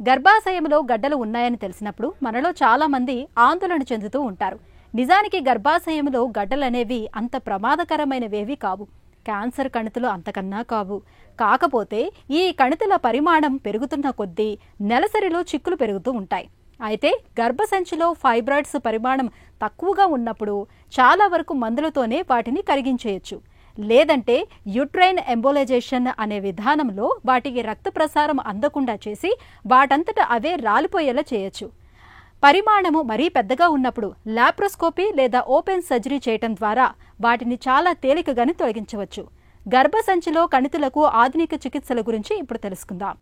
గర్భాశయంలో గడ్డలు ఉన్నాయని తెలిసినప్పుడు మనలో చాలా మంది ఆందోళన చెందుతూ ఉంటారు. నిజానికి గర్భాశయంలో గడ్డలనేవి అంత ప్రమాదకరమైనవేవి కావు. క్యాన్సర్ కణితులు అంతకన్నా కావు. కాకపోతే ఈ కణితుల పరిమాణం పెరుగుతున్న కొద్దీ నెలసరిలో చిక్కులు పెరుగుతూ ఉంటాయి. అయితే గర్భసంచిలో ఫైబ్రాయిడ్స్ పరిమాణం తక్కువగా ఉన్నప్పుడు చాలా వరకు మందులతోనే వాటిని కరిగించేయచ్చు. లేదంటే యూట్రైన్ ఎంబోలైజేషన్ అనే విధానంలో వాటికి రక్త ప్రసారం అందకుండా చేసి వాటంతట అవే రాలిపోయేలా చేయొచ్చు. పరిమాణము మరీ పెద్దగా ఉన్నప్పుడు లాప్రోస్కోపీ లేదా ఓపెన్ సర్జరీ చేయటం ద్వారా వాటిని చాలా తేలికగానే తొలగించవచ్చు. గర్భసంచిలో కణితులకు ఆధునిక చికిత్సల గురించి ఇప్పుడు తెలుసుకుందాం.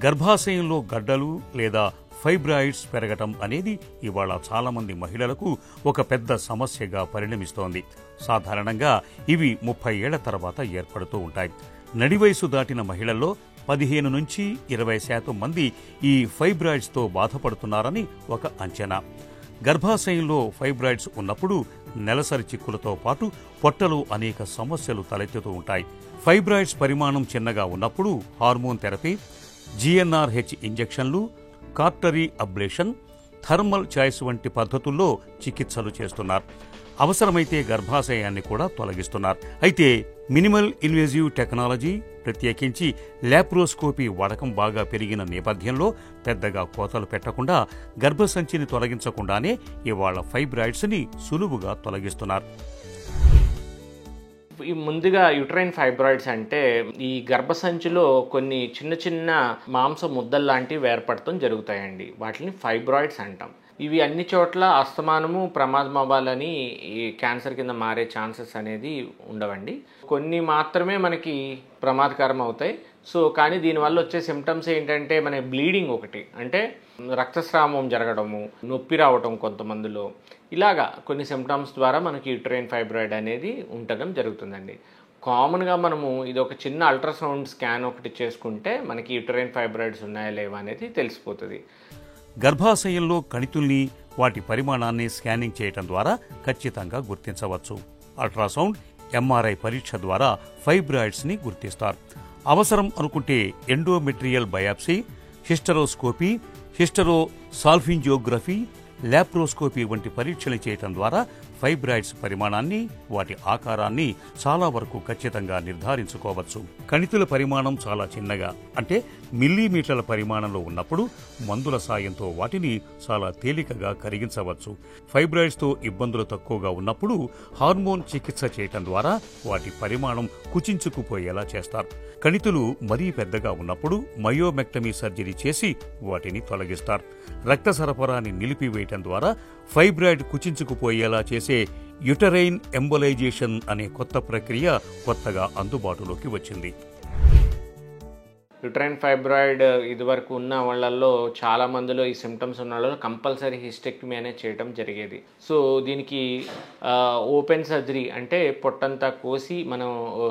గర్భాశయంలో గడ్డలు లేదా ఫైబ్రాయిడ్స్ పెరగటం అనేది ఇవాళ చాలామంది మహిళలకు ఒక పెద్ద సమస్యగా పరిణమిస్తోంది. సాధారణంగా ఇవి 30 ఏళ్ల తర్వాత ఏర్పడుతూ ఉంటాయి. నడివయసు దాటిన మహిళల్లో 15 నుంచి 20% మంది ఈ ఫైబ్రాయిడ్స్తో బాధపడుతున్నారని ఒక అంచనా. గర్భాశయంలో ఫైబ్రాయిడ్స్ ఉన్నప్పుడు నెలసరి చిక్కులతో పాటు పొట్టలో అనేక సమస్యలు తలెత్తుతూ ఉంటాయి. ఫైబ్రాయిడ్స్ పరిమాణం చిన్నగా ఉన్నప్పుడు హార్మోన్ థెరపీ, GnRH ఇంజెక్షన్లు, కార్టరీ అబ్లేషన్, థర్మల్ చాయిస్ వంటి పద్ధతుల్లో చికిత్సలు చేస్తున్నారు. అవసరమైతే గర్భాశయాన్ని కూడా తొలగిస్తున్నారు. అయితే మినిమల్ ఇన్వేజివ్ టెక్నాలజీ, ప్రత్యేకించి లాప్రోస్కోపీ వాడకం బాగా పెరిగిన నేపథ్యంలో పెద్దగా కోతలు పెట్టకుండా గర్భసంచిని తొలగించకుండానే ఇవాళ ఫైబ్రాయిడ్స్ని సులువుగా తొలగిస్తున్నారు. ముందుగా యూట్రైన్ ఫైబ్రాయిడ్స్ అంటే ఈ గర్భసంచిలో కొన్ని చిన్న చిన్న మాంస ముద్దలు లాంటివి ఏర్పడటం జరుగుతాయండి. వాటిని ఫైబ్రాయిడ్స్ అంటాం. ఇవి అన్ని చోట్ల అస్తమానము ప్రమాదం అవ్వాలని ఈ క్యాన్సర్ కింద మారే ఛాన్సెస్ అనేది ఉండవండి. కొన్ని మాత్రమే మనకి ప్రమాదకరం అవుతాయి. కానీ దీనివల్ల వచ్చే సిమ్టమ్స్ ఏంటంటే మన బ్లీడింగ్ ఒకటి, అంటే రక్తస్రావం జరగడము, నొప్పి రావటం కొంతమందిలో, ఇలాగా కొన్ని సిమ్టమ్స్ ద్వారా మనకి యూట్రైన్ ఫైబ్రాయిడ్ అనేది ఉండడం జరుగుతుందండి. కామన్గా మనము ఇది ఒక చిన్న అల్ట్రాసౌండ్ స్కాన్ ఒకటి చేసుకుంటే మనకి యూట్రైన్ ఫైబ్రాయిడ్స్ ఉన్నాయా లేవా అనేది తెలిసిపోతుంది. గర్భాశయంలో కణితుల్ని, వాటి పరిమాణాన్ని స్కానింగ్ చేయటం ద్వారా ఖచ్చితంగా గుర్తించవచ్చు. అల్ట్రాసౌండ్, MRI పరీక్ష ద్వారా ఫైబ్రాయిడ్స్ని గుర్తిస్తారు. అవసరం అనుకుంటే ఎండోమెట్రియల్ బయాప్సీ, హిస్టరోస్కోపీ, హిస్టరోసాల్ఫింజియోగ్రఫీ, లాప్రోస్కోపీ వంటి పరీక్షలు చేయటం ద్వారా ఫైబ్రాయిడ్స్ పరిమాణాన్ని, వాటి ఆకారాన్ని చాలా వరకు ఖచ్చితంగా నిర్ధారించుకోవచ్చు. కణితుల పరిమాణం చాలా చిన్నగా, అంటే మిల్లీమీటర్ల పరిమాణంలో ఉన్నప్పుడు మందుల సాయంతో వాటిని చాలా తేలికగా కరిగించవచ్చు. ఫైబ్రాయిడ్స్తో ఇబ్బందులు తక్కువగా ఉన్నప్పుడు హార్మోన్ చికిత్స చేయటం ద్వారా వాటి పరిమాణం కుచించుకుపోయేలా చేస్తారు. కణితులు మరీ పెద్దగా ఉన్నప్పుడు మయోమెక్టమీ సర్జరీ చేసి వాటిని తొలగిస్తారు. రక్త సరఫరాని నిలిపివేయటం ద్వారా ఫైబ్రాయిడ్ కుచించుకుపోయేలా చేసే యూటరైన్ ఎంబోలైజేషన్ అనే కొత్త ప్రక్రియ కొత్తగా అందుబాటులోకి వచ్చింది. యూట్రైన్ ఫైబ్రాయిడ్ ఇదివరకు ఉన్న వాళ్ళల్లో చాలా మందిలో ఈ సిమ్టమ్స్ ఉన్న వాళ్ళలో కంపల్సరీ హిస్టెక్టమీ అనేది చేయడం జరిగేది. దీనికి ఓపెన్ సర్జరీ అంటే పొట్టంతా కోసి మనం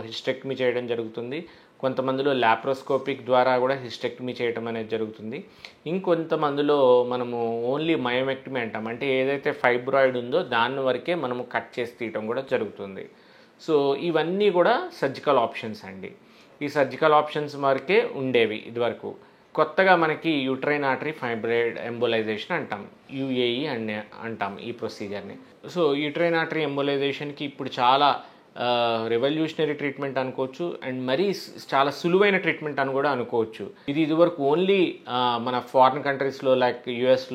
హిస్టెక్టమీ చేయడం జరుగుతుంది. కొంతమందిలో లాప్రోస్కోపిక్ ద్వారా కూడా హిస్టెక్టమీ చేయడం అనేది జరుగుతుంది. ఇంకొంతమందిలో మనము ఓన్లీ మయోమెక్టమీ అంటాం, అంటే ఏదైతే ఫైబ్రాయిడ్ ఉందో దాని వరకే మనము కట్ చేసి తీయటం కూడా జరుగుతుంది. ఇవన్నీ కూడా సర్జికల్ ఆప్షన్స్ అండి. ఈ సర్జికల్ ఆప్షన్స్ వరకే ఉండేవి ఇదివరకు. కొత్తగా మనకి యూట్రైన్ ఆర్టరీ ఫైబ్రాయిడ్ ఎంబోలైజేషన్ అంటాం, UAE అంటాం ఈ ప్రొసీజర్ని. యూట్రైన్ ఆర్టరీ ఎంబోలైజేషన్కి ఇప్పుడు చాలా రెవల్యూషనరీ ట్రీట్మెంట్ అనుకోవచ్చు, అండ్ మరీ చాలా సులువైన ట్రీట్మెంట్ అని కూడా అనుకోవచ్చు. ఇది ఇదివరకు ఓన్లీ మన ఫారిన్ కంట్రీస్లో లైక్ US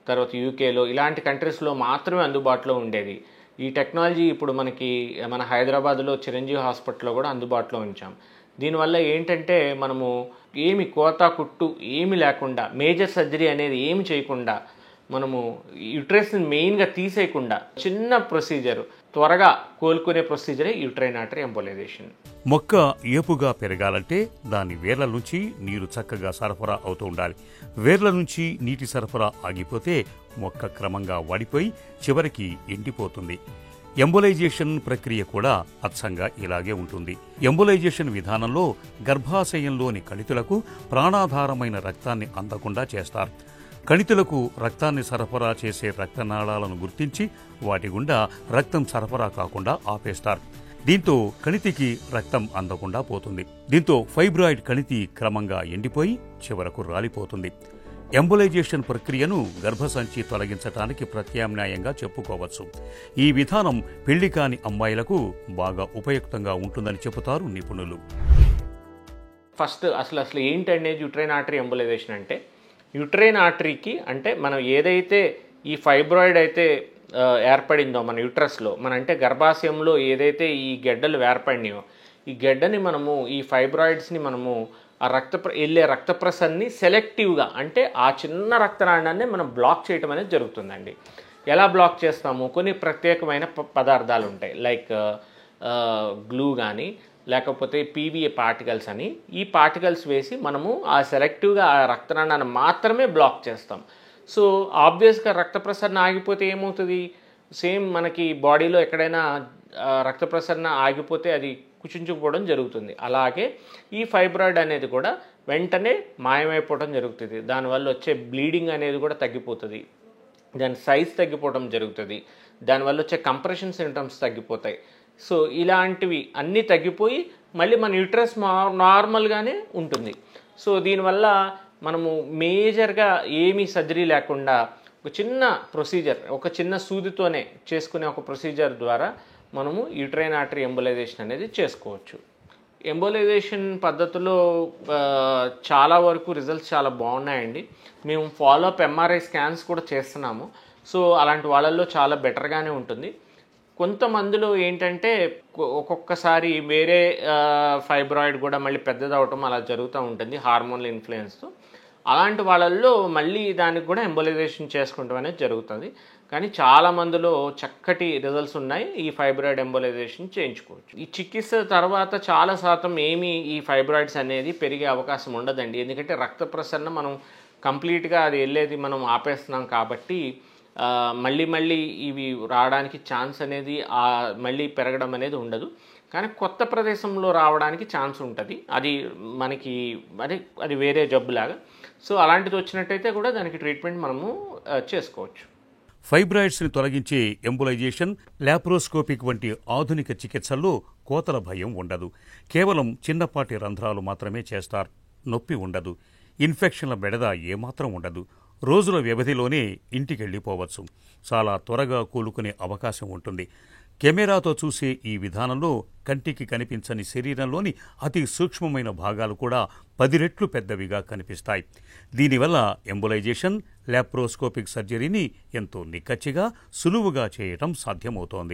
తర్వాత UKలో ఇలాంటి కంట్రీస్లో మాత్రమే అందుబాటులో ఉండేది. ఈ టెక్నాలజీ ఇప్పుడు మనకి మన హైదరాబాద్లో చిరంజీవి హాస్పిటల్లో కూడా అందుబాటులో ఉంచాం. దీనివల్ల ఏంటంటే మనము ఏమి కోత కుట్టు ఏమి లేకుండా, మేజర్ సర్జరీ అనేది ఏమి చేయకుండా, మనము యూట్రస్ని మెయిన్గా తీసేయకుండా చిన్న ప్రొసీజర్, త్వరగా కోలుకునే ప్రొసీజరే యూట్రైన్ ఆర్టరీ ఎంబోలైజేషన్. మొక్క ఏపుగా పెరగాలంటే దాని వేర్ల నుంచి నీరు చక్కగా సరఫరా అవుతూ ఉండాలి. వేర్ల నుంచి నీటి సరఫరా ఆగిపోతే మొక్క క్రమంగా వాడిపోయి చివరికి ఎండిపోతుంది. ఎంబోలైజేషన్ ప్రక్రియ కూడా అచ్చంగా ఇలాగే ఉంటుంది. ఎంబోలైజేషన్ విధానంలో గర్భాశయంలోని కణితులకు ప్రాణాధారమైన రక్తాన్ని అందకుండా చేస్తారు. కణితులకు రక్తాన్ని సరఫరా చేసే రక్తనాళాలను గుర్తించి వాటి గుండా రక్తం సరఫరా కాకుండా ఆపేస్తారు. దీంతో కణితికి రక్తం అందకుండా పోతుంది. దీంతో ఫైబ్రాయిడ్ కణితి క్రమంగా ఎండిపోయి చివరకు రాలిపోతుంది. ఎంబోలైజేషన్ ప్రక్రియను గర్భసంచి తొలగించడానికి ప్రత్యామ్నాయంగా చెప్పుకోవచ్చు. ఈ విధానం పెళ్లి కాని అమ్మాయిలకు బాగా ఉపయుక్తంగా ఉంటుందని చెబుతారు నిపుణులు. ఫస్ట్ అసలు ఏంటనేది యుట్రైన్ ఆర్టరీ ఎంబోలైజేషన్ అంటే, యుట్రైన్ ఆర్టరీకి అంటే మనం ఏదైతే ఈ ఫైబ్రాయిడ్ అయితే ఏర్పడిందో మన యూట్రస్లో, అంటే గర్భాశయంలో ఏదైతే ఈ గెడ్డలు ఏర్పడినాయో, ఈ గెడ్డని మనము ఈ ఫైబ్రాయిడ్స్ని మనము ఆ వెళ్ళే రక్త ప్రసరణని సెలెక్టివ్గా అంటే ఆ చిన్న రక్తనాళాన్ని మనం బ్లాక్ చేయటం అనేది జరుగుతుందండి. ఎలా బ్లాక్ చేస్తాము? కొన్ని ప్రత్యేకమైన పదార్థాలు ఉంటాయి, లైక్ గ్లూ కానీ లేకపోతే పీవీఏ పార్టికల్స్ అని. ఈ పార్టికల్స్ వేసి మనము ఆ సెలెక్టివ్గా ఆ రక్తనాళాన్ని మాత్రమే బ్లాక్ చేస్తాం. సో ఆబ్వియస్గా రక్త ప్రసరణ ఆగిపోతే ఏమవుతుంది? సేమ్ మనకి బాడీలో ఎక్కడైనా రక్త ప్రసరణ ఆగిపోతే అది కుచించుకుపోవడం జరుగుతుంది. అలాగే ఈ ఫైబ్రాయిడ్ అనేది కూడా వెంటనే మాయమైపోవడం జరుగుతుంది. దానివల్ల వచ్చే బ్లీడింగ్ అనేది కూడా తగ్గిపోతుంది, దాని సైజ్ తగ్గిపోవడం జరుగుతుంది, దానివల్ల వచ్చే కంప్రెషన్ సింటమ్స్ తగ్గిపోతాయి. సో ఇలాంటివి అన్నీ తగ్గిపోయి మళ్ళీ మన యూట్రస్ నార్మల్గానే ఉంటుంది. సో దీనివల్ల మనము మేజర్గా ఏమీ సర్జరీ లేకుండా ఒక చిన్న ప్రొసీజర్, ఒక చిన్న సూదితోనే చేసుకునే ఒక ప్రొసీజర్ ద్వారా మనము యూట్రైన్ ఆర్టరీ ఎంబోలైజేషన్ అనేది చేసుకోవచ్చు. ఎంబోలైజేషన్ పద్ధతిలో చాలా వరకు రిజల్ట్స్ చాలా బాగున్నాయండి. మేము ఫాలోఅప్ ఎంఆర్ఐ స్కాన్స్ కూడా చేస్తున్నాము. సో అలాంటి వాళ్ళల్లో చాలా బెటర్గానే ఉంటుంది. కొంతమందిలో ఏంటంటే ఒక్కొక్కసారి వేరే ఫైబ్రాయిడ్ కూడా మళ్ళీ పెద్దదవటం అలా జరుగుతూ ఉంటుంది హార్మోన్ల ఇన్ఫ్లుయెన్స్తో. అలాంటి వాళ్ళల్లో మళ్ళీ దానికి కూడా ఎంబోలైజేషన్ చేసుకుంటాం అనేది జరుగుతుంది. కానీ చాలా మందిలో చక్కటి రిజల్ట్స్ ఉన్నాయి. ఈ ఫైబ్రాయిడ్ ఎంబోలైజేషన్ చేయించుకోవచ్చు. ఈ చికిత్స తర్వాత చాలా శాతం ఏమీ ఈ ఫైబ్రాయిడ్స్ అనేది పెరిగే అవకాశం ఉండదండి. ఎందుకంటే రక్త ప్రసరణ మనం కంప్లీట్గా అది వెళ్ళేది మనం ఆపేస్తున్నాం కాబట్టి మళ్ళీ ఇవి రావడానికి ఛాన్స్ అనేది మళ్ళీ పెరగడం అనేది ఉండదు. కానీ కొత్త ప్రదేశంలో రావడానికి ఛాన్స్ ఉంటుంది. అది మనకి అది వేరే జబ్బులాగా. సో అలాంటిది వచ్చినట్టయితే కూడా దానికి ట్రీట్మెంట్ మనము చేసుకోవచ్చు. ఫైబ్రాయిడ్స్ని తొలగించే ఎంబోలైజేషన్, లాప్రోస్కోపిక్ వంటి ఆధునిక చికిత్సల్లో కోతల భయం ఉండదు. కేవలం చిన్నపాటి రంధ్రాలు మాత్రమే చేస్తారు. నొప్పి ఉండదు. ఇన్ఫెక్షన్ల బెడద ఏమాత్రం ఉండదు. రోజుల వ్యవధిలోనే ఇంటికెళ్ళిపోవచ్చు. చాలా త్వరగా కోలుకునే అవకాశం ఉంటుంది. కెమెరాతో చూసే ఈ విధానంలో కంటికి కనిపించని శరీరంలోని అతి సూక్ష్మమైన భాగాలు కూడా 10 రెట్లు పెద్దవిగా కనిపిస్తాయి. దీనివల్ల ఎంబోలైజేషన్, లాప్రోస్కోపిక్ సర్జరీని ఎంతో నిక్కచ్చిగా, సులువుగా చేయటం సాధ్యమవుతోంది.